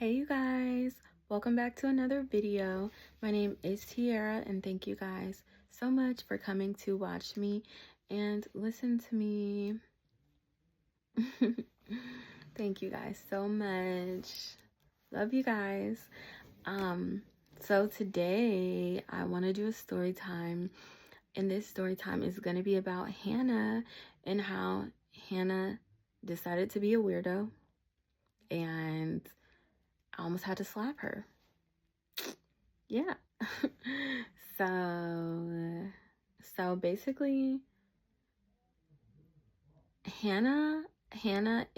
Hey you guys, welcome back to another video. My name is Tiara and thank you guys so much for coming to watch me and listen to me. Thank you guys so much. Love you guys. Um so today I want to do a story time, and this story time is going to be about Hannah and how Hannah decided to be a weirdo, and I almost had to slap her. Yeah. so so basically Hannah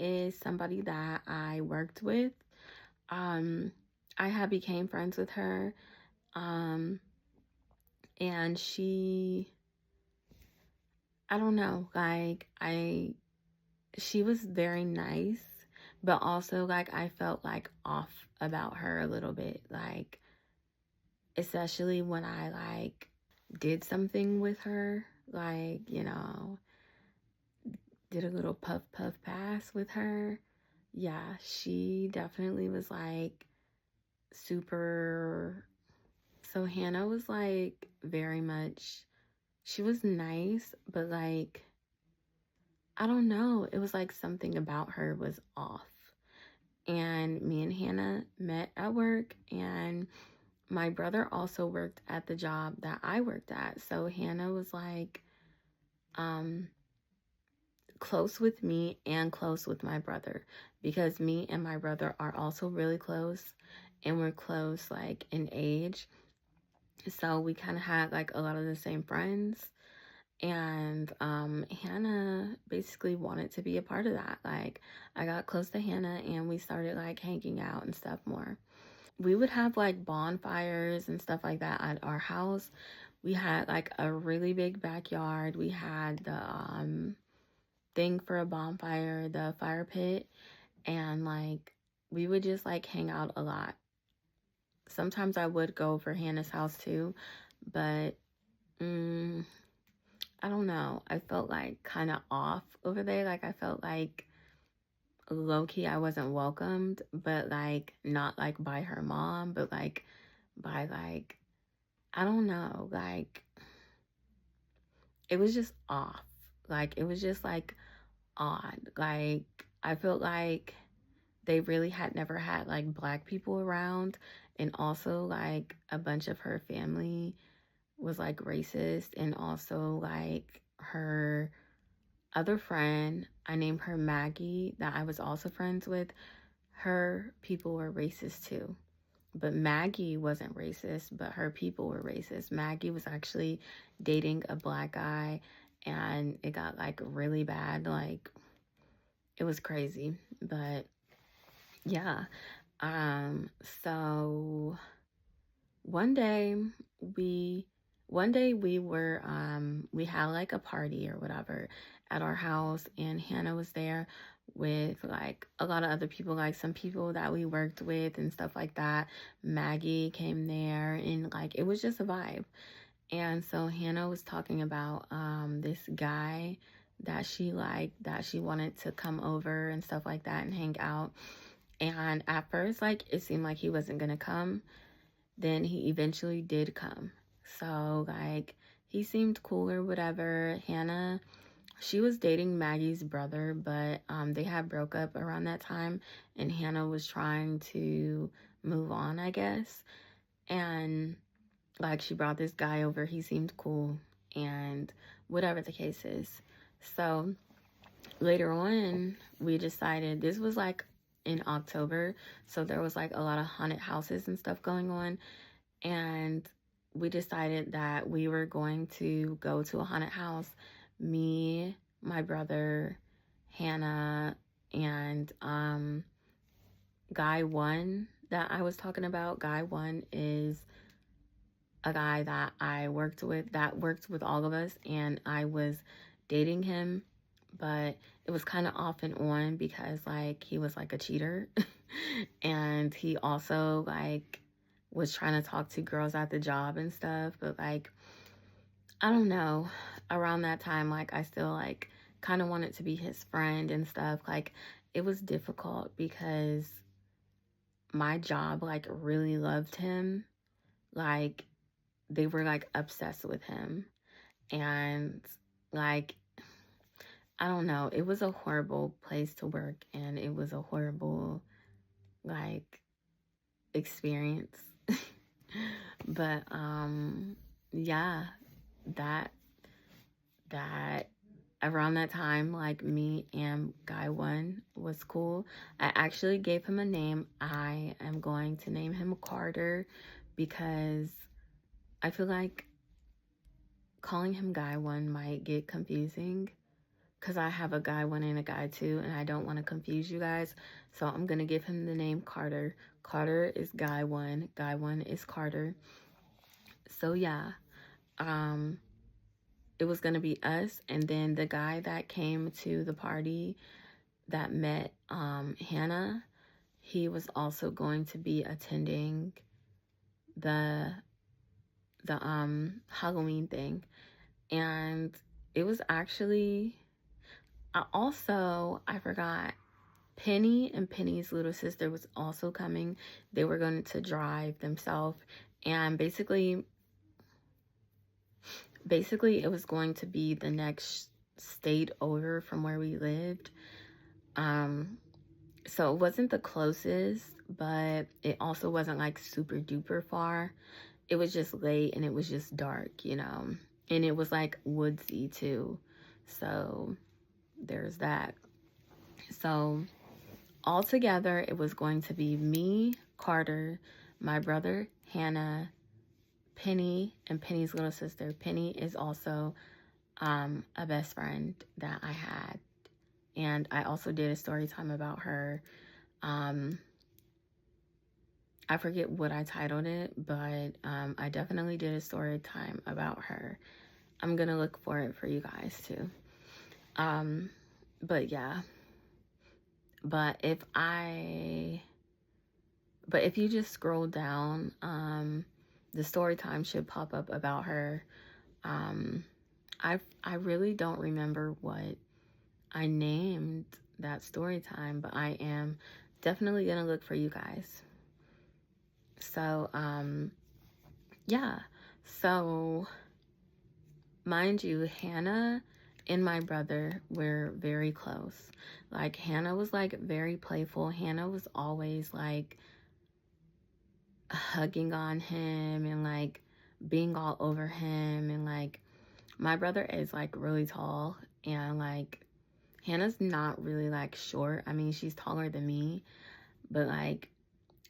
is somebody that I worked with. Um I have became friends with her. Um and I don't know, like she was very nice, but also like I felt like off about her a little bit, like especially when I like did something with her, like, did a little puff puff pass with her. Yeah, she definitely was like super. So Hannah was like very much, she was nice, but like, I don't know, it was like something about her was off. And me and Hannah met at work, and my brother also worked at the job that I worked at. So Hannah was like, um, close with me and close with my brother, because me and my brother are also really close, and we're close like in age. So we kind of had like a lot of the same friends. And Hannah basically wanted to be a part of that. Like, I got close to Hannah and we started like hanging out and stuff more. We would have like bonfires and stuff like that at our house. We had like a really big backyard. We had the thing for a bonfire, the fire pit, and like we would just like hang out a lot. Sometimes I would go over Hannah's house too, but mm, I don't know. I felt like kind of off over there. Like I felt like low key I wasn't welcomed, but like not like by her mom, but like by like, I don't know, like it was just off. Like it was just like odd. Like I felt like they really had never had like black people around, and also like a bunch of her family was like racist, and also like her other friend, I named her Maggie, that I was also friends with, her people were racist too. But Maggie wasn't racist, but her people were racist. Maggie was actually dating a black guy, and it got like really bad. Like it was crazy. But yeah. Um so one day we we were we had like a party or whatever at our house, and Hannah was there with like a lot of other people, like some people that we worked with and stuff like that. Maggie came there, and like it was just a vibe. And so Hannah was talking about this guy that she liked, that she wanted to come over and stuff like that and hang out. And at first, like, it seemed like he wasn't gonna come. Then he eventually did come. So, like, he seemed cool or whatever. Hannah, she was dating Maggie's brother, but they had broke up around that time, and Hannah was trying to move on, I guess. And, like, she brought this guy over. He seemed cool, and whatever the case is. So, later on, we decided, this was like in October, so there was like a lot of haunted houses and stuff going on, and we decided that we were going to go to a haunted house. Me, my brother, Hannah, and guy one that I was talking about. Guy one is a guy that I worked with, that worked with all of us, and I was dating him, but it was kind of off and on because like he was like a cheater. And he also like was trying to talk to girls at the job and stuff, but like I don't know, around that time like I still like kind of wanted to be his friend and stuff. Like it was difficult because my job like really loved him. Like they were like obsessed with him. And like I don't know, it was a horrible place to work, and it was a horrible like experience. But yeah, that that around that time, like me and guy one was cool. I actually gave him a name. I am going to name him Carter because I feel like calling him guy one might get confusing because I have a guy one and a guy two, and I don't want to confuse you guys. So I'm going to give him the name Carter. Carter is guy one is Carter. So yeah, um, it was going to be us, and then the guy that came to the party that met Hannah, he was also going to be attending the Halloween thing. And it was actually I forgot, Penny and Penny's little sister was also coming. They were going to drive themselves, and basically it was going to be the next state over from where we lived. So it wasn't the closest, but it also wasn't like super duper far. It was just late and it was just dark, you know, and it was like woodsy too. So there's that. So all together, it was going to be me, Carter, my brother, Hannah, Penny, and Penny's little sister. Penny is also a best friend that I had. And I also did a story time about her. I forget what I titled it, but I definitely did a story time about her. I'm going to look for it for you guys too. But yeah. But if you just scroll down, the story time should pop up about her. I really don't remember what I named that story time, but I am definitely gonna look for you guys. So yeah, so mind you, Hannah and my brother were very close. Like Hannah was like very playful. Hannah was always like hugging on him and like being all over him, and like my brother is like really tall, and like Hannah's not really like short. I mean, she's taller than me, but like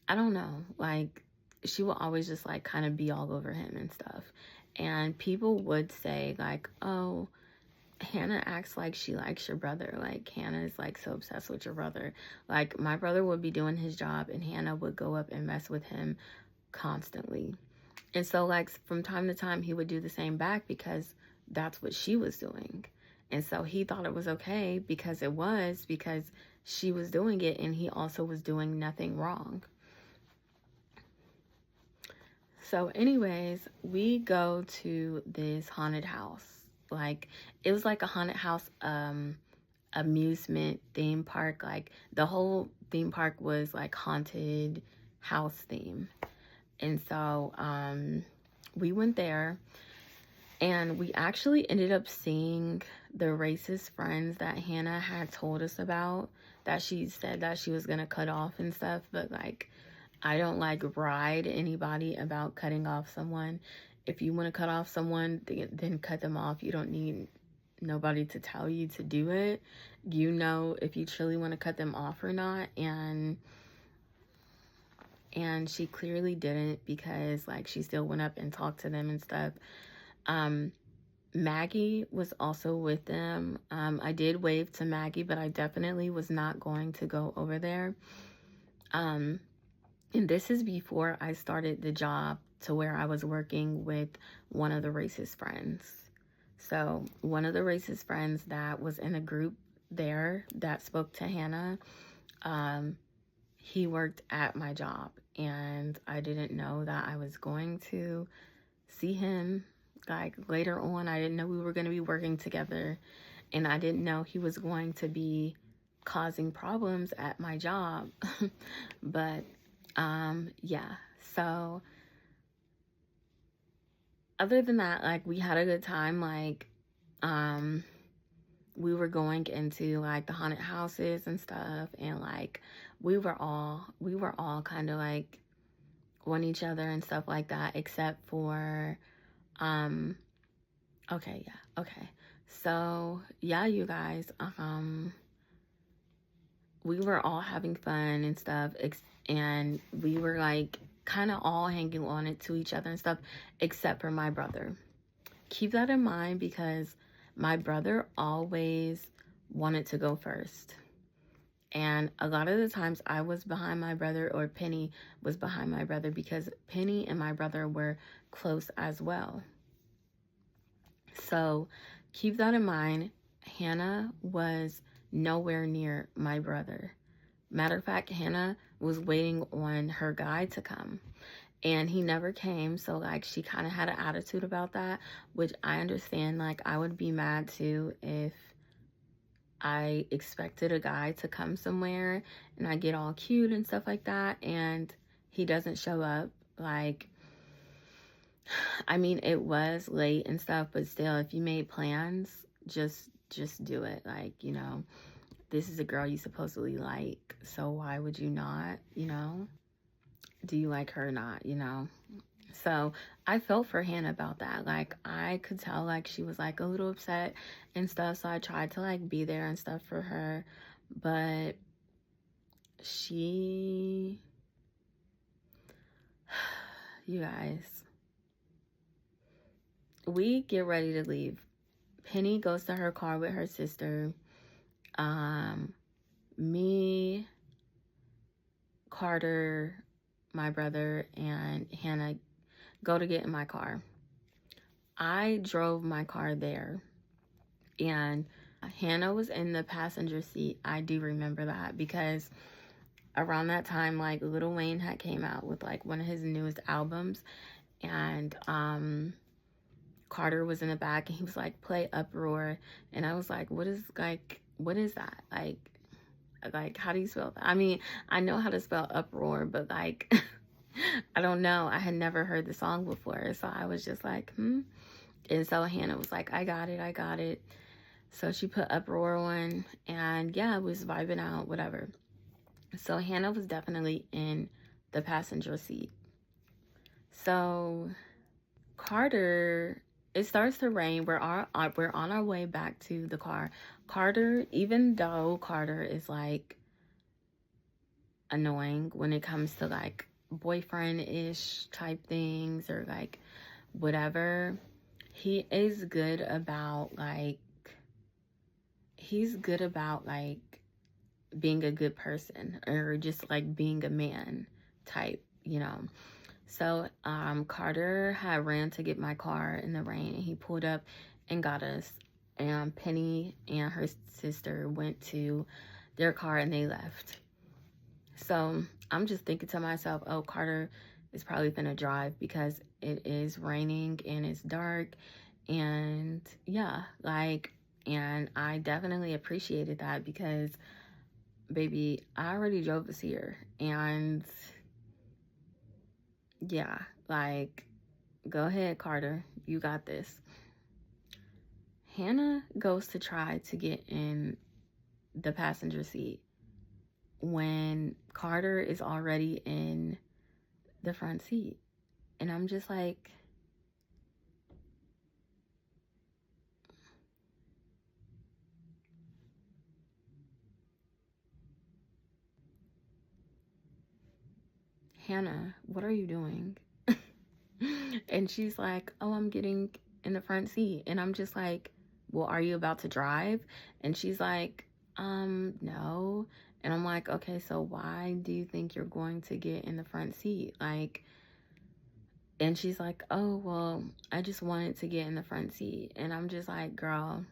I don't know, like she will always just like kind of be all over him and stuff. And people would say like, oh, Hannah acts like she likes your brother. Like Hannah is like so obsessed with your brother. Like my brother would be doing his job and Hannah would go up and mess with him constantly. And so like from time to time he would do the same back because that's what she was doing. And so he thought it was okay because she was doing it, and he also was doing nothing wrong. So anyways, we go to this haunted house. Like it was like a haunted house amusement theme park. Like the whole theme park was like haunted house theme. And so we went there, and we actually ended up seeing the racist friends that Hannah had told us about, that she said that she was gonna cut off and stuff. But like I don't like ride anybody about cutting off someone. If you want to cut off someone, then cut them off. You don't need nobody to tell you to do it. You know if you truly want to cut them off or not. And she clearly didn't, because like she still went up and talked to them and stuff. Maggie was also with them. I did wave to Maggie, but I definitely was not going to go over there. And this is before I started the job to where I was working with one of the racist friends. So one of the racist friends that was in a group there that spoke to Hannah, he worked at my job, and I didn't know that I was going to see him like later on. I didn't know we were going to be working together, and I didn't know he was going to be causing problems at my job. But Yeah. So other than that, like, we had a good time. Like, um, we were going into like the haunted houses and stuff, and like we were all kind of like on each other and stuff like that, except for um okay, yeah, okay. So yeah, you guys, we were all having fun and stuff, and we were like kind of all hanging on it to each other and stuff, except for my brother. Keep that in mind because my brother always wanted to go first. And a lot of the times I was behind my brother, or Penny was behind my brother, because Penny and my brother were close as well. So keep that in mind. Hannah was nowhere near my brother. Matter of fact, Hannah was waiting on her guy to come, and he never came. So like, she kind of had an attitude about that, which I understand. Like, I would be mad too if I expected a guy to come somewhere and I get all cute and stuff like that and he doesn't show up. Like, I mean, it was late and stuff, but still, if you made plans, just do it. Like, this is a girl you supposedly like, so why would you not, do you like her or not, So I felt for Hannah about that. Like, I could tell like she was like a little upset and stuff. So I tried to like be there and stuff for her. But she, you guys, we get ready to leave. Penny goes to her car with her sister. Me, Carter, my brother, and Hannah go to get in my car. I drove my car there, and Hannah was in the passenger seat. I do remember that because around that time, like, Lil Wayne had came out with like one of his newest albums, and Carter was in the back, and he was like, "Play Uproar," and I was like, what is that? Like, how do you spell that? I mean, I know how to spell uproar, but like, I don't know. I had never heard the song before, so I was just like, And so Hannah was like, I got it. So she put Uproar on, and yeah, it was vibing out, whatever. So Hannah was definitely in the passenger seat. So Carter, it starts to rain. We're on our way back to the car. Carter, even though Carter is like annoying when it comes to like boyfriend-ish type things or like whatever, he is good about like being a good person, or just like being a man type, So Carter had ran to get my car in the rain, and he pulled up and got us. And Penny and her sister went to their car and they left. So I'm just thinking to myself, oh, Carter is probably gonna drive because it is raining and it's dark. And yeah, like, and I definitely appreciated that because, baby, I already drove us here. And yeah, like, go ahead, Carter. You got this. Hannah goes to try to get in the passenger seat when Carter is already in the front seat. And I'm just like, Hannah, what are you doing? And she's like, oh, I'm getting in the front seat. And I'm just like, well, are you about to drive? And she's like, no. And I'm like, okay, so why do you think you're going to get in the front seat? Like, and she's like, oh, well, I just wanted to get in the front seat. And I'm just like, girl,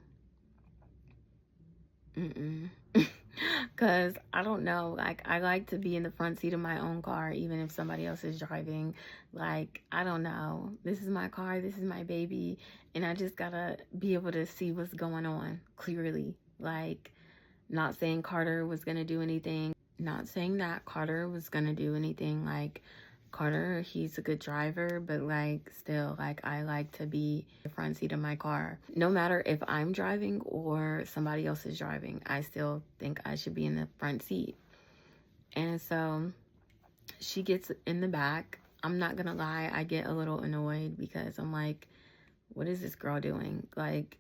because I don't know, like, I like to be in the front seat of my own car even if somebody else is driving. Like, I don't know, this is my car, this is my baby, and I just gotta be able to see what's going on clearly. Like, not saying Carter was gonna do anything not saying that Carter was gonna do anything. Like, Carter, he's a good driver, but like, still, like, I like to be in the front seat of my car. No matter if I'm driving or somebody else is driving, I still think I should be in the front seat. And so she gets in the back. I'm not gonna lie, I get a little annoyed because I'm like, what is this girl doing? Like,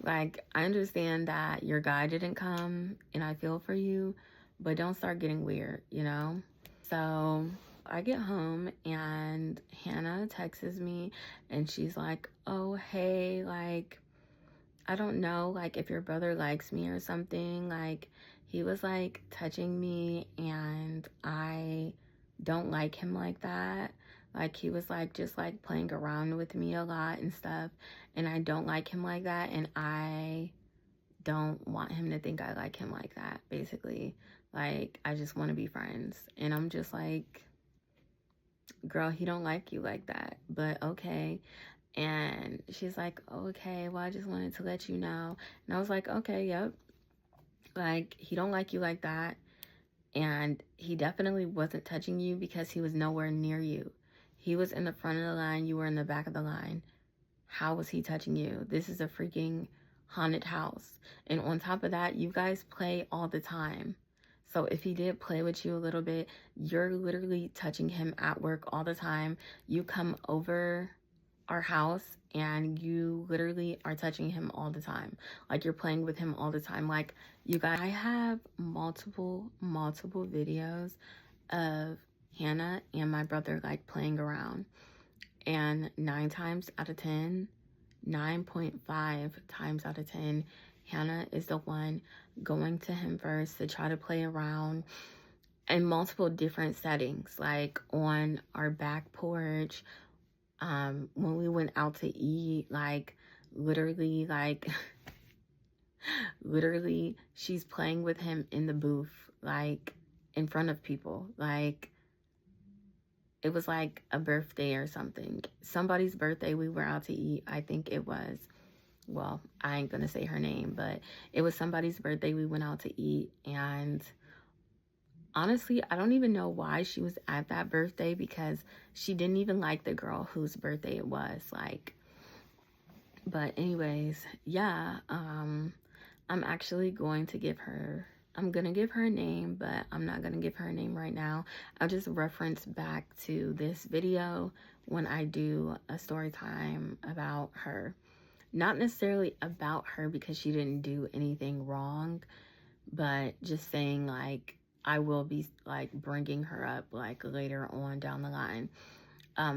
like, I understand that your guy didn't come and I feel for you, but don't start getting weird, you know? So I get home and Hannah texts me and she's like, oh, hey, like, I don't know, like, if your brother likes me or something. Like, he was like touching me and I don't like him like that. Like, he was like just like playing around with me a lot and stuff, and I don't like him like that, and I don't want him to think I like him like that, basically. Like, I just want to be friends. And I'm just like, girl, he don't like you like that, but okay. And she's like, okay, well, I just wanted to let you know. And I was like, okay, yep. Like, he don't like you like that. And he definitely wasn't touching you because he was nowhere near you. He was in the front of the line. You were in the back of the line. How was he touching you? This is a freaking haunted house. And on top of that, you guys play all the time. So if he did play with you a little bit, you're literally touching him at work all the time. You come over our house and you literally are touching him all the time. Like, you're playing with him all the time. Like, you guys, I have multiple videos of Hannah and my brother like playing around, and 9 times out of 10, 9.5 times out of 10, Hannah is the one going to him first to try to play around in multiple different settings, like on our back porch, when we went out to eat, like, literally, like, literally, she's playing with him in the booth, like, in front of people. Like, it was like a birthday or something. Somebody's birthday, we were out to eat. I think it was, well, I ain't gonna say her name, but it was somebody's birthday. We went out to eat, and honestly, I don't even know why she was at that birthday, because she didn't even like the girl whose birthday it was. Like, but anyways, yeah, I'm actually going to give her, I'm going to give her a name, but I'm not going to give her a name right now. I'll just reference back to this video when I do a story time about her. Not necessarily about her because she didn't do anything wrong, but just saying, like, I will be like bringing her up like later on down the line.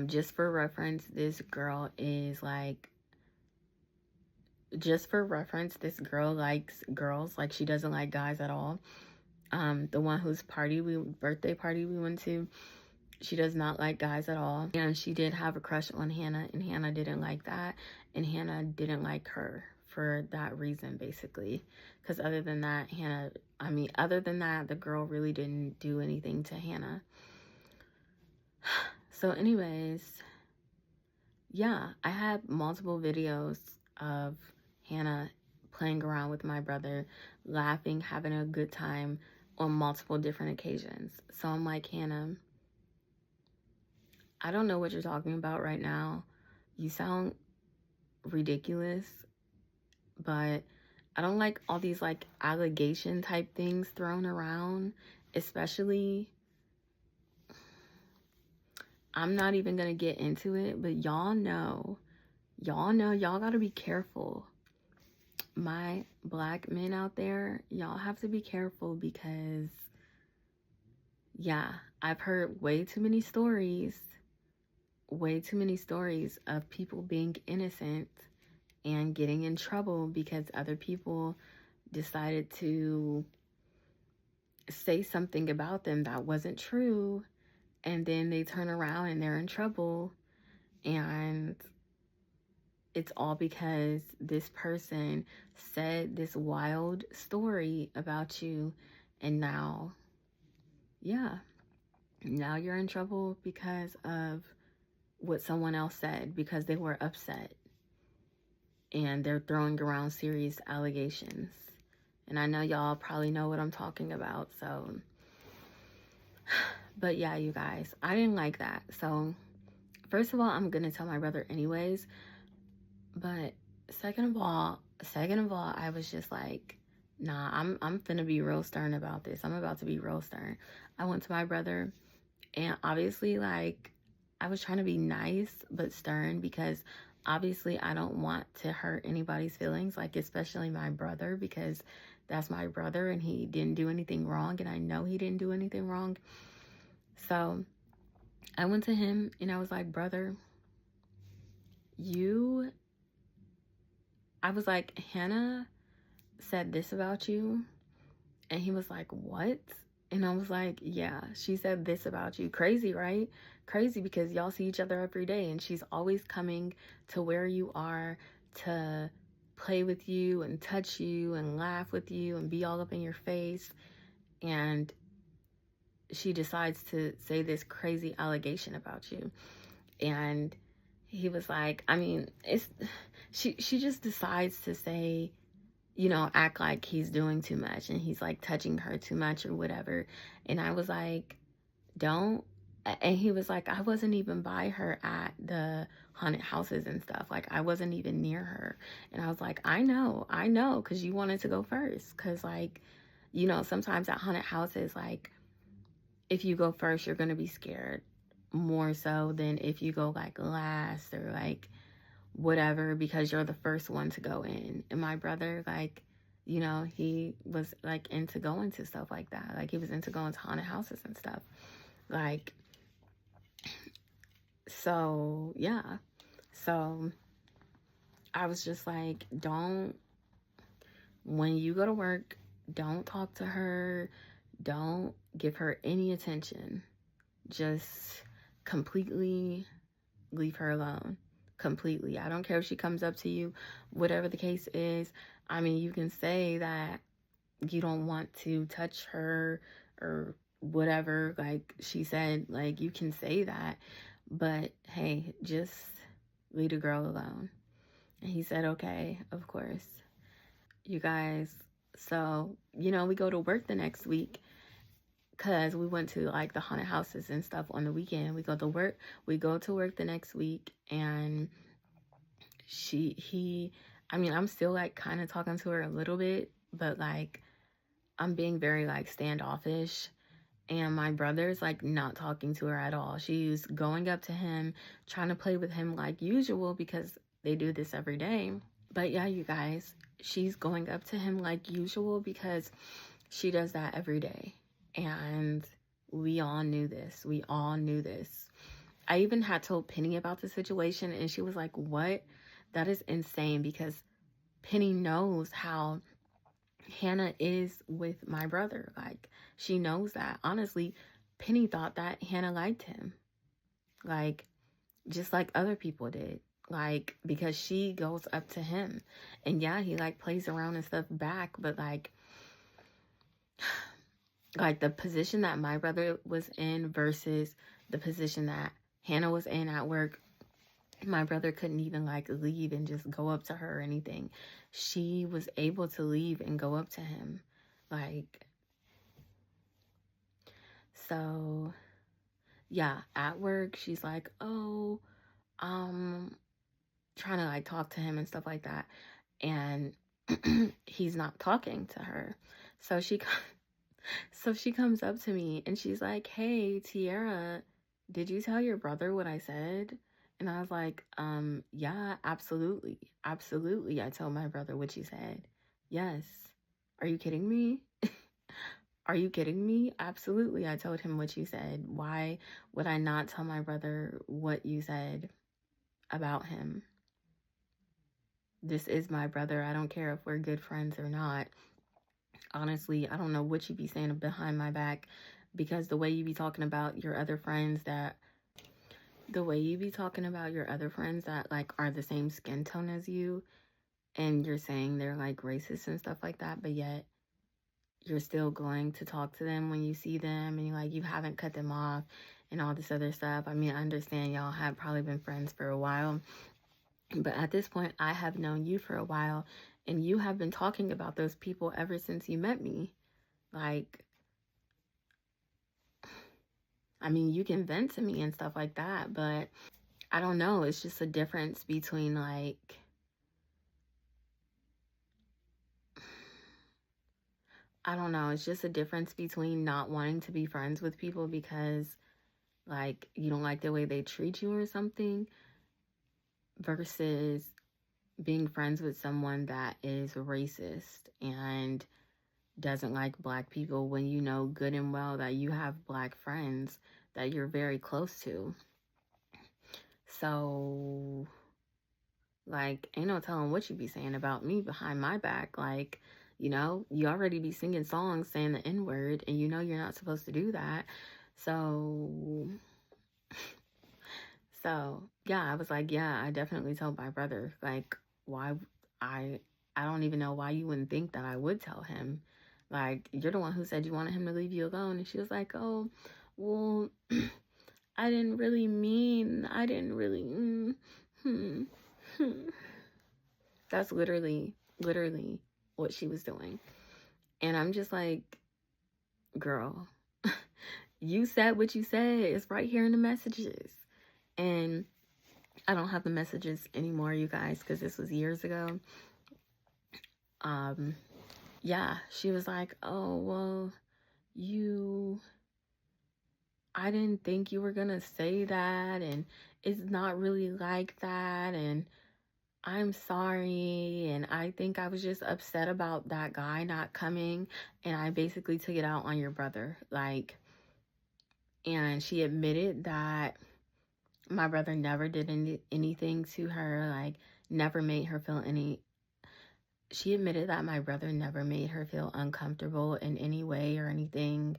Just for reference, this girl is like, just for reference, this girl likes girls. Like, she doesn't like guys at all. The one whose birthday party we went to, she does not like guys at all. And she did have a crush on Hannah, and Hannah didn't like that. And Hannah didn't like her for that reason, basically. Because other than that, the girl really didn't do anything to Hannah. So anyways, yeah, I had multiple videos of Hannah playing around with my brother, laughing, having a good time on multiple different occasions. So I'm like, Hannah, I don't know what you're talking about right now. You sound ridiculous, but I don't like all these like allegation type things thrown around, especially, I'm not even gonna get into it, but y'all know, y'all gotta be careful. My black men out there, y'all have to be careful, because yeah, I've heard way too many stories of people being innocent and getting in trouble because other people decided to say something about them that wasn't true, and then they turn around and they're in trouble, and it's all because this person said this wild story about you, and now, yeah, now you're in trouble because of what someone else said, because they were upset, and they're throwing around serious allegations. And I know y'all probably know what I'm talking about. So, but yeah, you guys, I didn't like that. So, first of all, I'm going to tell my brother anyways. But second of all, I was just like, nah, I'm finna be real stern about this. I'm about to be real stern. I went to my brother, and obviously, like, I was trying to be nice but stern, because obviously I don't want to hurt anybody's feelings, like especially my brother, because that's my brother and he didn't do anything wrong, and I know he didn't do anything wrong. So I went to him and I was like, brother, you I was like, Hannah said this about you. And he was like, what? And I was like, yeah, she said this about you. Crazy, right? Crazy, because y'all see each other every day and she's always coming to where you are to play with you and touch you and laugh with you and be all up in your face. And she decides to say this crazy allegation about you. And he was like, I mean, she just decides to say, act like he's doing too much and he's like touching her too much or whatever. And I was like, don't. And he was like, I wasn't even by her at the haunted houses and stuff. Like, I wasn't even near her. And I was like, I know, because you wanted to go first. Because, like, sometimes at haunted houses, like, if you go first, you're going to be scared more so than if you go, like, last or, like, whatever, because you're the first one to go in. And my brother, like, he was like into going to stuff like that. Like, he was into going to haunted houses and stuff. Like, so yeah. So I was just like, when you go to work, don't talk to her. Don't give her any attention. Just completely leave her alone. Completely. I don't care if she comes up to you, whatever the case is. I mean, you can say that you don't want to touch her or whatever, like she said, like, you can say that, but hey, just leave the girl alone. And he said, okay, of course. You guys, so, we go to work the next week, because we went to like the haunted houses and stuff on the weekend. We go to work the next week, and I'm still like kind of talking to her a little bit, but like I'm being very like standoffish, and my brother's like not talking to her at all. She's going up to him, trying to play with him like usual, because they do this every day. But yeah, you guys, she's going up to him like usual because she does that every day. And we all knew this. I even had told Penny about the situation, and she was like, what? That is insane, because Penny knows how Hannah is with my brother. Like, she knows that. Honestly, Penny thought that Hannah liked him. Like, just like other people did. Like, because she goes up to him. And yeah, he like plays around and stuff back, but like the position that my brother was in versus the position that Hannah was in at work, my brother couldn't even like leave and just go up to her or anything. She was able to leave and go up to him. Like, so yeah, at work, she's like, oh, trying to like talk to him and stuff like that. And he's not talking to her. So she comes up to me and she's like, hey, Tiara, did you tell your brother what I said? And I was like, yeah, absolutely. Absolutely. I told my brother what you said. Yes. Are you kidding me? Are you kidding me? Absolutely. I told him what you said. Why would I not tell my brother what you said about him? This is my brother. I don't care if we're good friends or not. Honestly, I don't know what you be saying behind my back, because the way you be talking about your other friends that like are the same skin tone as you, and you're saying they're like racist and stuff like that, but yet you're still going to talk to them when you see them, and you haven't cut them off and all this other stuff. I mean, I understand y'all have probably been friends for a while, but at this point, I have known you for a while, And you have been talking about those people ever since you met me. Like, I mean, you can vent to me and stuff like that, but I don't know. It's just a difference between, like, I don't know. It's just a difference between not wanting to be friends with people because, like, you don't like the way they treat you or something, versus being friends with someone that is racist and doesn't like black people when you know good and well that you have black friends that you're very close to. So, like, ain't no telling what you be saying about me behind my back. Like, you know, you already be singing songs saying the N-word, and you know you're not supposed to do that. So, yeah, I was like, yeah, I definitely told my brother. Like, why I I don't even know why you wouldn't think that I would tell him. Like, you're the one who said you wanted him to leave you alone. And she was like, oh, well, I didn't really mean, I didn't really, hmm, hmm. That's literally what she was doing. And I'm just like, girl, you said what you said. It's right here in the messages. And I don't have the messages anymore, you guys, because this was years ago. Yeah, she was like, oh, well, I didn't think you were going to say that. And it's not really like that. And I'm sorry. And I think I was just upset about that guy not coming. And I basically took it out on your brother. Like, and she admitted that my brother never did anything to her, like, never made her feel any. She admitted that my brother never made her feel uncomfortable in any way or anything.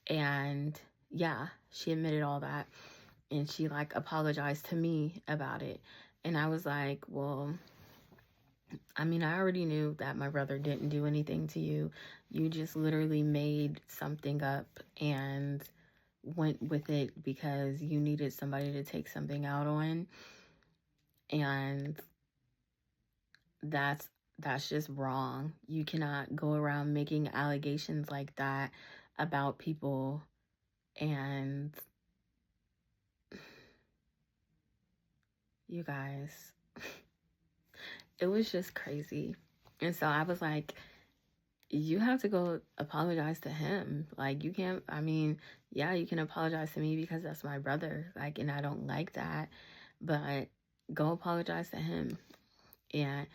And yeah, she admitted all that. And she, like, apologized to me about it. And I was like, well, I mean, I already knew that my brother didn't do anything to you. You just literally made something up and went with it because you needed somebody to take something out on. And that's just wrong. You cannot go around making allegations like that about people. And you guys, it was just crazy. And so I was like, you have to go apologize to him. Like, you can't, I mean, yeah, you can apologize to me because that's my brother. Like, and I don't like that. But go apologize to him. And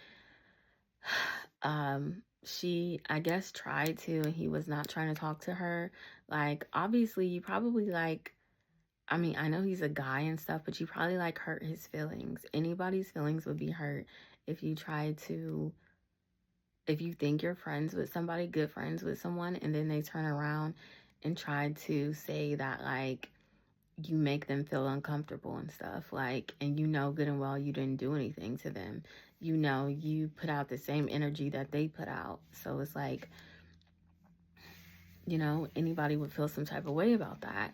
she, I guess, tried to, and he was not trying to talk to her. Like, obviously, you probably, like, I mean, I know he's a guy and stuff, but you probably, like, hurt his feelings. Anybody's feelings would be hurt if you try to, if you think you're friends with somebody, good friends with someone, and then they turn around and try to say that, like, you make them feel uncomfortable and stuff, like, and you know good and well you didn't do anything to them. You know, you put out the same energy that they put out. So it's like, you know, anybody would feel some type of way about that.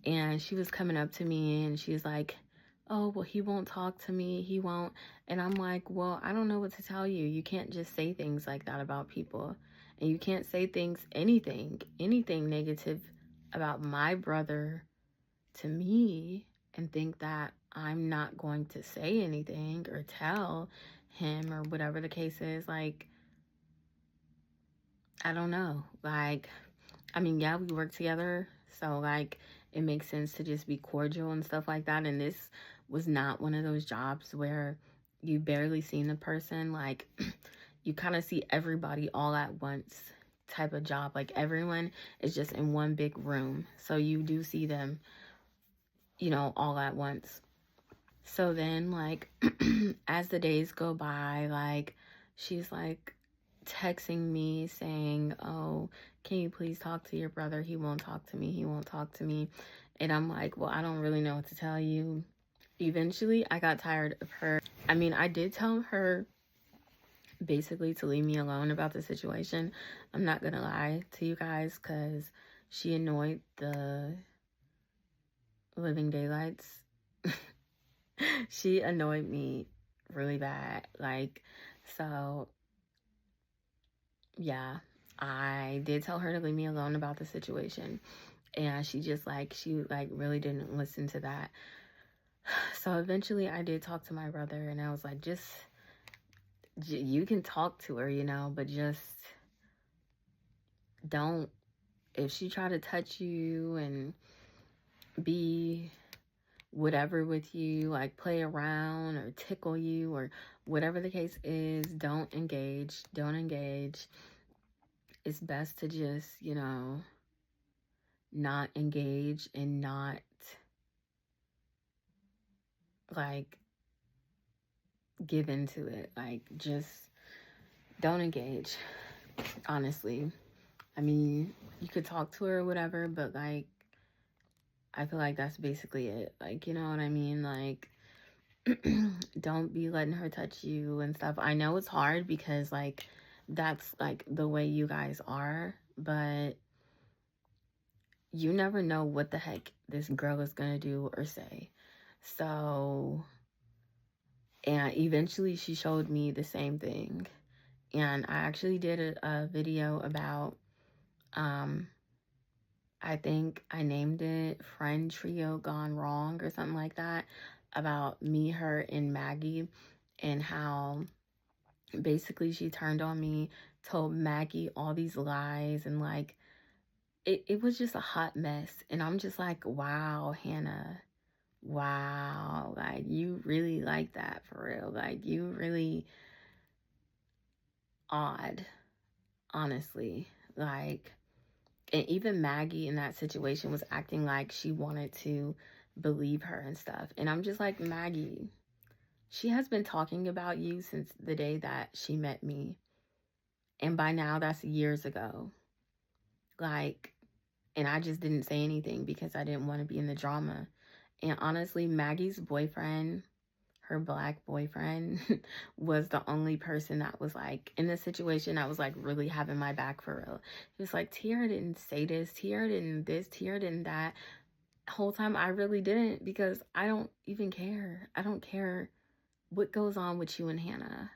And she was coming up to me and she's like, oh, well, he won't talk to me. He won't. And I'm like, well, I don't know what to tell you. You can't just say things like that about people. And you can't say anything negative about my brother to me and think that I'm not going to say anything or tell him or whatever the case is. Like, I don't know. Like, I mean, yeah, we work together, so, like, it makes sense to just be cordial and stuff like that. And this was not one of those jobs where you barely seen the person. Like, you kind of see everybody all at once type of job. Like, everyone is just in one big room, so you do see them, you know, all at once. So then, like, as the days go by, like, she's, like, texting me saying, oh, can you please talk to your brother? He won't talk to me. He won't talk to me. And I'm like, well, I don't really know what to tell you. Eventually, I got tired of her. I mean, I did tell her basically to leave me alone about the situation. I'm not going to lie to you guys because she annoyed the living daylights. She annoyed me really bad. Like, So, yeah, I did tell her to leave me alone about the situation. And she really didn't listen to that. So eventually I did talk to my brother, and I was like, just, you can talk to her, but just don't, if she try to touch you and be whatever with you, like play around or tickle you or whatever the case is, don't engage. It's best to just, not engage and not like give into it. Like, just don't engage, honestly. I mean, you could talk to her or whatever, but like, I feel like that's basically it. Like, you know what I mean? Like, don't be letting her touch you and stuff. I know it's hard because like that's like the way you guys are, but you never know what the heck this girl is gonna do or say. So, and eventually she showed me the same thing. And I actually did a video about, I think I named it Friend Trio Gone Wrong or something like that, about me, her, and Maggie, and how basically she turned on me, told Maggie all these lies, and like it was just a hot mess. And I'm just like, wow, Hannah, wow, like you really like that for real. Like you really odd, honestly. Like, and even Maggie in that situation was acting like she wanted to believe her and stuff. And I'm just like, Maggie, she has been talking about you since the day that she met me. And by now, that's years ago. Like, and I just didn't say anything because I didn't want to be in the drama. And honestly, Maggie's boyfriend, her black boyfriend, was the only person that was like in this situation. I was like really having my back for real. He was like, Tiara didn't say this, Tiara didn't this, Tiara didn't that. Whole time I really didn't, because I don't even care. I don't care what goes on with you and Hannah.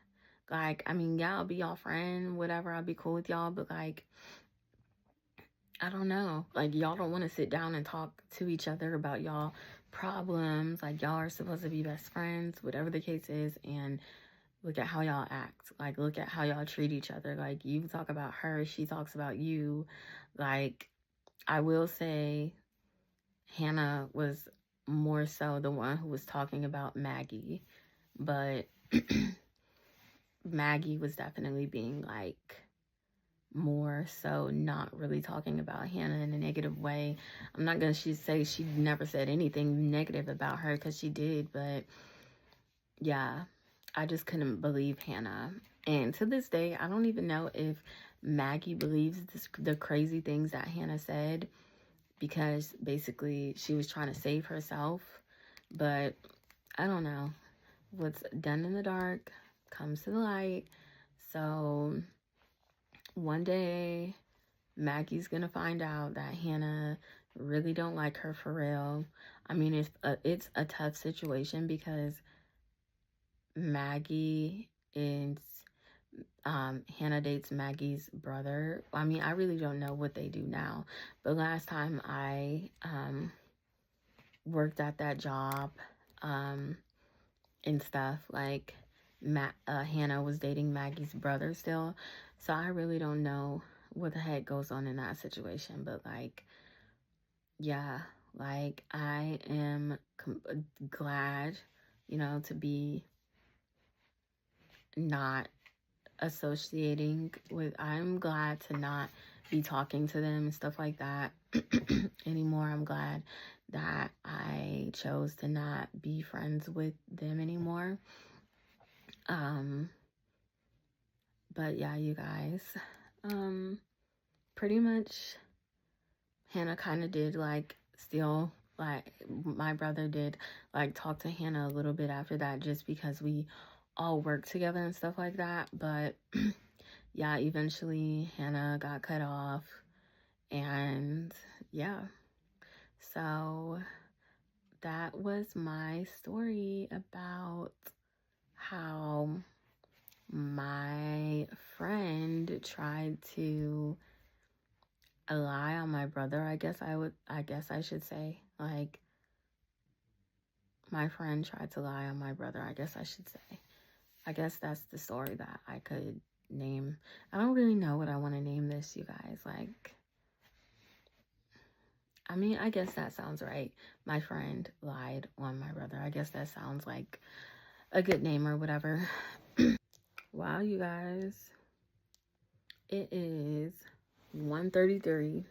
Like, I mean, yeah, I'll be y'all friend, whatever, I'll be cool with y'all, but like, I don't know. Like, y'all don't want to sit down and talk to each other about y'all problems. Like, y'all are supposed to be best friends, whatever the case is, and look at how y'all act. Like, look at how y'all treat each other. Like, you talk about her, she talks about you. Like, I will say Hannah was more so the one who was talking about Maggie, but Maggie was definitely being like more so not really talking about Hannah in a negative way. I'm not gonna say she never said anything negative about her, because she did, but yeah, I just couldn't believe Hannah. And to this day, I don't even know if Maggie believes the crazy things that Hannah said, because basically she was trying to save herself. But I don't know. What's done in the dark comes to the light. So one day Maggie's gonna find out that Hannah really don't like her for real. I mean, it's a tough situation because Maggie is Hannah dates Maggie's brother. I mean, I really don't know what they do now, but last time I worked at that job and stuff, like Hannah was dating Maggie's brother still, so I really don't know what the heck goes on in that situation. But like, yeah, like I am glad, to be not associating with, I'm glad to not be talking to them and stuff like that anymore. I'm glad that I chose to not be friends with them anymore. But yeah, you guys, pretty much Hannah kind of did like still, like my brother did, like talk to Hannah a little bit after that, just because we all worked together and stuff like that. But yeah, eventually Hannah got cut off, and yeah, so that was my story about how my friend tried to lie on my brother. I guess I should say. Like, my friend tried to lie on my brother, I guess I should say. I guess that's the story that I could name. I don't really know what I want to name this, you guys. Like, I mean, I guess that sounds right. My friend lied on my brother. I guess that sounds like a good name or whatever. Wow, you guys. It is 1:33.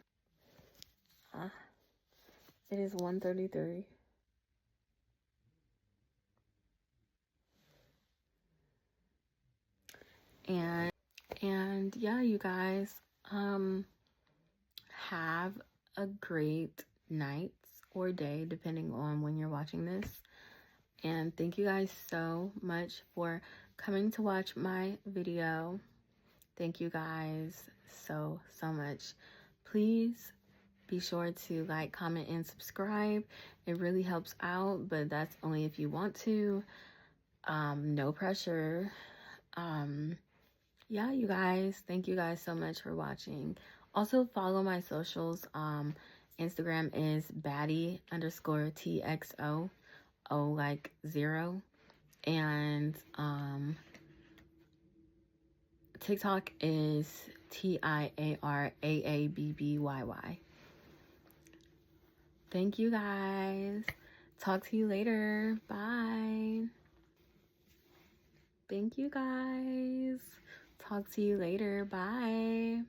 It is 1:33. And yeah, you guys, have a great night or day depending on when you're watching this. And thank you guys so much for coming to watch my video. Thank you guys so much. Please be sure to like, comment, and subscribe. It really helps out, but that's only if you want to. No pressure. Yeah, you guys, thank you guys so much for watching. Also follow my socials. Instagram is baddie_TXO, like 0. And TikTok is TIARAABBYY. Thank you guys. Talk to you later. Bye. Thank you guys. Talk to you later. Bye.